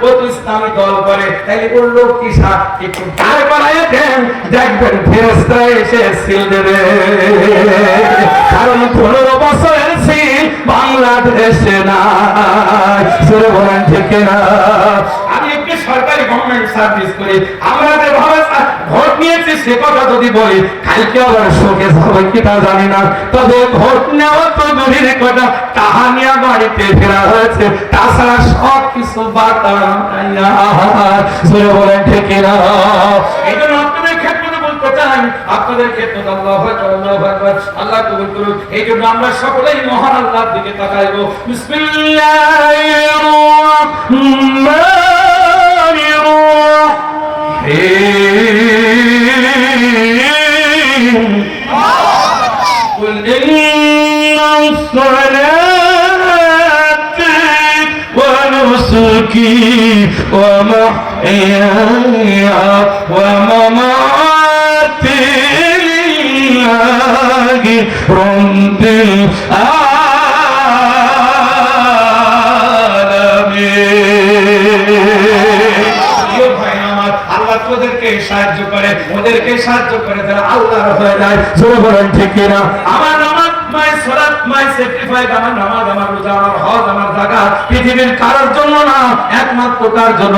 ও তো ইসলামী দল করে, তাইলে ওর লোক কি সাথ একটু দাঁড় করায় দেন, দেখবেন ফেরেশতা এসে সিল দেবে। কারণ 15 বছরের সিল বাংলাদেশে নাই। সুরে বলেন ঠিক না? আমি একটি সরকারি গভর্নমেন্ট সার্ভিস করি, আমরা যেভাবে ভোট নিয়েছি সে কথা যদি বলি কালকে আবার শোকে যাবে কিনা জানি না, তবে ভোট নেওয়া তো দূরের কথা, কাহানিয়া বাড়িতে ফেরা হয়েছে, তাছাড়া সব কিছু বলেন ঠিক না? এই জন্য আপনাদের ক্ষেত্রে বলতে চাই, আপনাদের ক্ষেত্রে আল্লাহ কবুল করুন। এই জন্য আমরা সকলেই মহান আল্লাহর দিকে তাকাইব। বিসমিল্লাহির রাহমানির রাহিম। قل إن صلاتي ونسكي ومحياي ومماتي لله رب ওদেরকে সাহায্য করে, ওদেরকে সাহায্য করে তারা আল্লাহর হয়ে যায়। জোরে বলেন ঠিক কিনা? আমার নামাজ, মাই সালাত, মাই স্যাক্রিফাইস, আমার নামাজ, আমার রোজা, আমার হজ, আমার যাকাত পৃথিবীর কারোর জন্য না, একমাত্র তার জন্য,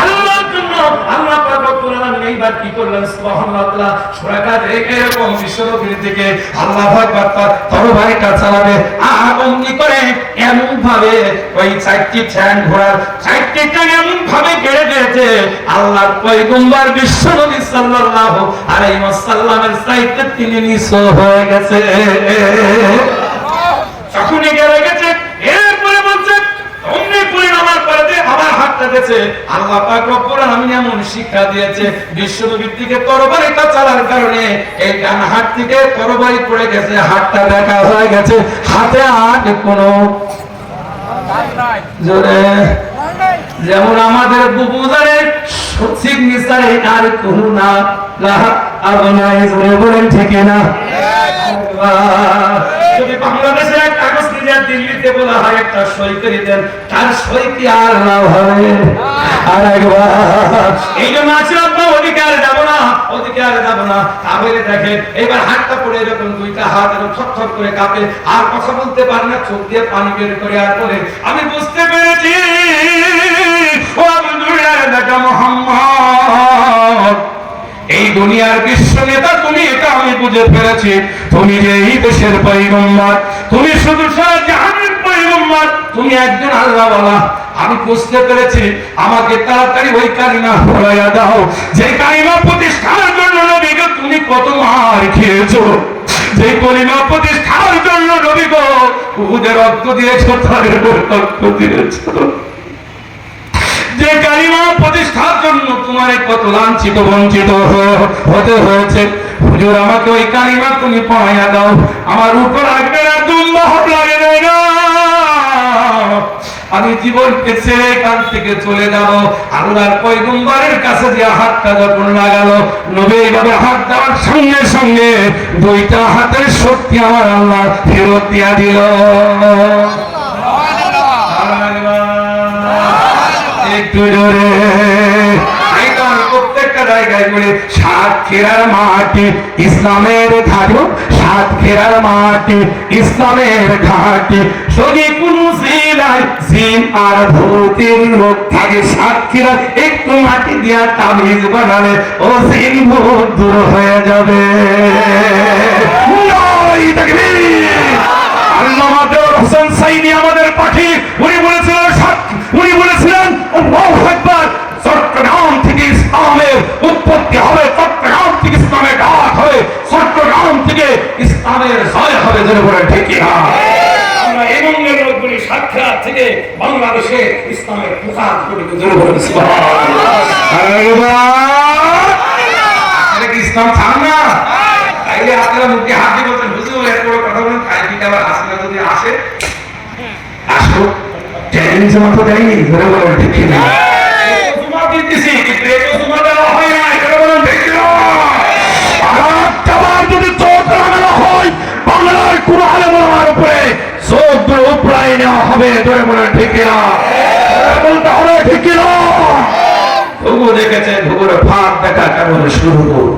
আল্লাহর জন্য। আল্লাহ পাক রব্বুল আলামিন এইবার কি করলেন? সুবহানাল্লাহ। সূরা কাদের এরকম বিশ্বনবীর দিকে আল্লাহ আকবার তার তরবারিটা চালাবে, অমনি করে এমন ভাবে ওই 4টি ঠ্যাং ঘোড়ার 4টি ঠ্যাং এমন ভাবে গেড়ে দিয়েছে, আল্লাহর পয়গম্বর বিশ্বনবী সাল্লাল্লাহু আলাইহি ওয়াসাল্লামের চাইতে তিনি নিঃস্ব হয়ে গেছে। যখনই গেড়ে গেছে, এরপরে বলছে অমনি পরিণামের পরে যে আবার হাতটা দিয়েছে। আল্লাহ পাক রব্বুল আলামিন এমন শিক্ষা দিয়েছে, বিশ্বনবীর দিকে তরবারিটা চালার কারণে এই ডান হাত থেকে তরবারি পড়ে গেছে, হাতটা দেখা হয়ে গেছে, হাতে আর কোনো জোরে যেমন আমাদের বুবুজারে সিগনেচারে আর কোনো না আপনারা জোরে বলেন ঠিক না? যদি বাংলাদেশের এক কাগজ নিয়ে দিল্লিতে বলা হয় একটা সই করে দেন, তার সই কি আর না হবে? আর একবার এই জন্য আছে আপনার অধিকার যাব না, অধিকার যাব না। তাহলে দেখেন এবার হাতটা পড়ে এরকম দুইটা হাত এরকম থরথর করে কাঁপে, আর কথা বলতে পারে না, চোখ দিয়ে পানি বের করে আর বলে আমি বুঝতে পেরেছি ও আব্দুল্লাহ দেখা মুহাম্মদ, এই দুনিয়ার বিশ্ব নেতা তুমি, এটা আমি বুঝে ফেলেছি। তুমি যে এই দেশের পয়গম্বর, তুমি শুধু সারা জাহানের পয়গম্বর, তুমি একজন আল্লাহওয়ালা। আমি বুঝতে পেরেছি, আমাকে তাড়াতাড়ি ওই কালিমা পড়াইয়া দাও যে কালিমা প্রতিষ্ঠার জন্য নবীকে তুমি কত মার খেয়েছো, যে কালিমা প্রতিষ্ঠার জন্য নবী গো উহুদের রক্ত দিয়েছো, তাদের রক্ত দিয়েছো, যে কালিমা প্রতিষ্ঠার জন্য তোমার কত লাঞ্ছিত বঞ্চিত হতে হয়েছে। হুজুর আমাকে ওই কালিমা তুমি পড়াইয়া দাও, আমার উপর লাগবে না, দুম্বাহ লাগবে না, আমি জীবনকে ছেড়ে এখান থেকে চলে যাব। আল্লাহর পয়গম্বরের কাছে যে হাতটা যখন লাগালো, নবী এইভাবে হাত দেওয়ার সঙ্গে সঙ্গে দুইটা হাতের শক্তি আমার আল্লাহ ফেরত দিয়া দিল। একটু জোরে প্রত্যেকটা জায়গায় বলে সাতক্ষীরার মাটি ইসলামের ঘাটি, সাতক্ষীরার মাটি ইসলামের ঘাটি, যদি কোন জেলায় জিন আর ভূতের লোক থাকে, সাতক্ষীরা একটু মাটি দিয়া তাবিজ বানালে ও জিন ভূত দূর হয়ে যাবে। আল্লাহ হোসেন সাইনি আমাদের পাখি, উনি বলেছিলেন আল্লাহু আকবার, চট্টগ্রাম থেকে ইসলামের উৎপত্তি হবে, চট্টগ্রাম থেকে ইসলামের ডাক হবে, চট্টগ্রাম থেকে ইসলামের জয় হবে। যেন বলে ঠিক না? আমরা এবং লোকগুলি সাতক্ষীরা থেকে বাংলাদেশে ইসলামের প্রচার করি। যেন বলে সুবহানাল্লাহ। ইসলাম চান না, তাইলে আপনারা মুখে হাত দিয়ে বলছেন হুজুর এত বড় কথা বলেন, কালকে আবার আসলে যদি আসে আসো, চ্যালেঞ্জ মতো দেয়নি। ধরে বলেন ঠিক না? জুমা দিতেছি কিন্তু এত জুমা দেওয়া হয় না। ধরে বলেন ঠিক না? আবার যদি চোখ লাগানো হয় বাংলার কোন আলেমের উপরে চোখ উপরায় নেওয়া হবে। ধরে বলেন ঠিক না? বলতে হবে বলে শুরু করব।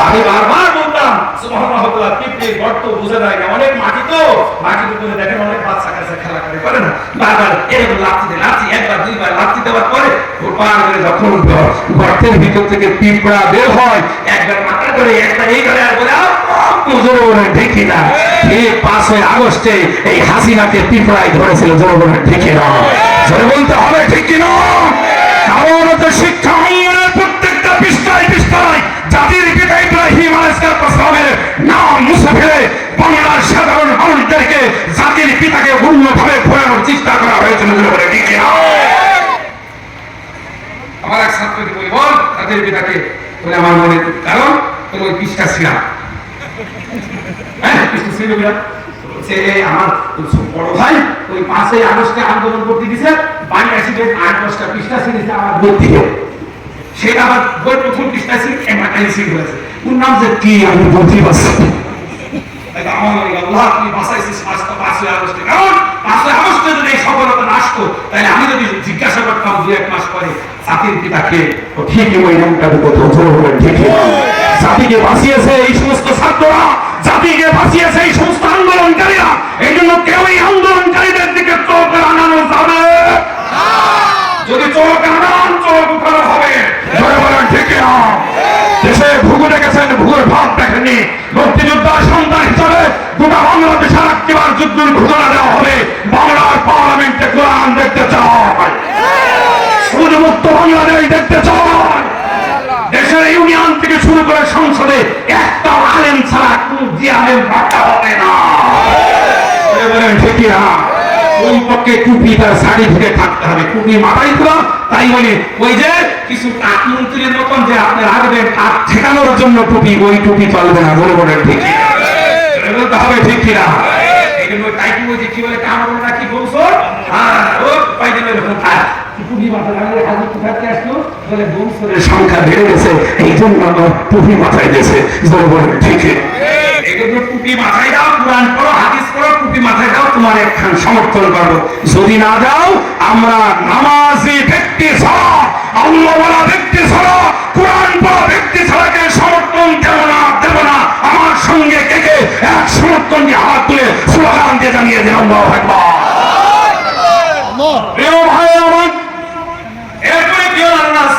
আমি বারবার বলতাম সুবহানাল্লাহ, পিঁপড়ে গর্ত বুঝে যায় না, অনেক মাটি তো মাটির উপরে দেখেন অনেক বাচ্চা কাছে খেলা করে না, বারবার এরকম লাথি একবার দুইবার লাথি দেওয়ার পরে গোপাল করে যখন গর্তের ভিতর থেকে পিঁপড়া বের হয়, একবার মাথা করে একটা এই করে আর বলে জোরে ঠিকই না। এই 5ই আগস্টে এই হাসিনাকে পিঁপড়ায় ধরেছিল, জোরে ঠিকই না, জোরে বলতে হবে ঠিকই না। কারণ তো শিক্ষা আন্দোলনের প্রত্যেকটা পৃষ্ঠায় জাতির পিতা ইব্রাহিম আলাইহিস সালামের নাম মুছে ফেলে বাংলার সাধারণ মানুষদেরকে জাতির পিতাকে অন্যভাবে ঘোরানোর চেষ্টা করা হয়েছিল, বলে ঠিক না। আমার এক ছাত্রকে বলি, বল জাতির পিতাকে, বলে আমার মনে, কারণ ওই পৃষ্ঠা ছিলাম, হ্যাঁ পৃষ্ঠা ছিল সে আমার বড় ভাই ওই 5ই আগস্টে আন্দোলন করতে দিছে, বাংলাদেশে 8-10টা পৃষ্ঠা ছিল আমার বই থেকে, সেটা আবার বই প্রথম পৃষ্ঠা ছিল এমার্জেন্সি হয়েছে, ওর নাম যে কি আমি বলতে পারছি। আল্লাহ তুমি বাঁচাইছিস 5ই আগস্টে, কারণ 5ই আগস্টে যদি এই সফলতা না আসতো তাহলে আমি যদি জিজ্ঞাসা করতাম 2-1 মাস পরে জাতির পিতাকে, তো ঠিকই ওই নামটা দিত, ঠিকই জাতিকে বাঁচিয়েছে এই সমস্ত ছাত্ররা, জাতিকে বাঁচিয়েছে এই সমস্ত আন্দোলনকারীরা, এই জন্য কেউ এই আন্দোলনকারীদের দিকে চোখ আনানো যাবে, যদি চোখ আনান চোখ উঠানো হবে, ঠিক না। দেশে ভূগু দেখেছেন, ভূগোর ভাব দেখেননি, মুক্তিযোদ্ধার সন্তান হিসাবে গোটা বাংলাদেশে একবার যুদ্ধের ঘোষণা দেওয়া হবে, বাংলার পার্লামেন্টে কোরআন দেখতে চায়, সুদমুক্ত বাংলাদেশ দেখতে চায়, দেশের ইউনিয়ন থেকে শুরু করে সংসদে একটা আলেম ছাড়া কোন জিয়ালেম রাখা হবে না, ঠিক না। ওই পক্ষে টুপি তার সার্টিফিকেট থাকতে হবে, টুপি মাথায় দিল, তাই বলে ওই যে কিছু টাক মন্ত্রীর মতন যে আপনি রাখবেন টাক ঠেকানোর জন্য টুপি, ওই টুপি চলবে না, বলে বলেন ঠিক বলতে হবে, ঠিক কিনা। এই জন্য তাই কি বলছে, কি বলে কাম বলে না কি বলছো, হ্যাঁ ও পাইদিন এরকম থাক, টুপি মাথায় লাগলে হাজির কোথাতে আসলো, বলে বংশের সংখ্যা বেড়ে গেছে, এই জন্য আমার টুপি মাথায় দিয়েছে, বলে বলেন ঠিক। টুপি মাথায় দাও, কোরআন পড়ো, হাদিস পড়ো, টুপি মাথায় দাও, তোমার একখান সমর্থন করবো, যদি না দাও আমরা নামাজি ব্যক্তি ছাড়া, আল্লাহওয়ালা ব্যক্তি ছাড়া, কোরআন পড়া ব্যক্তি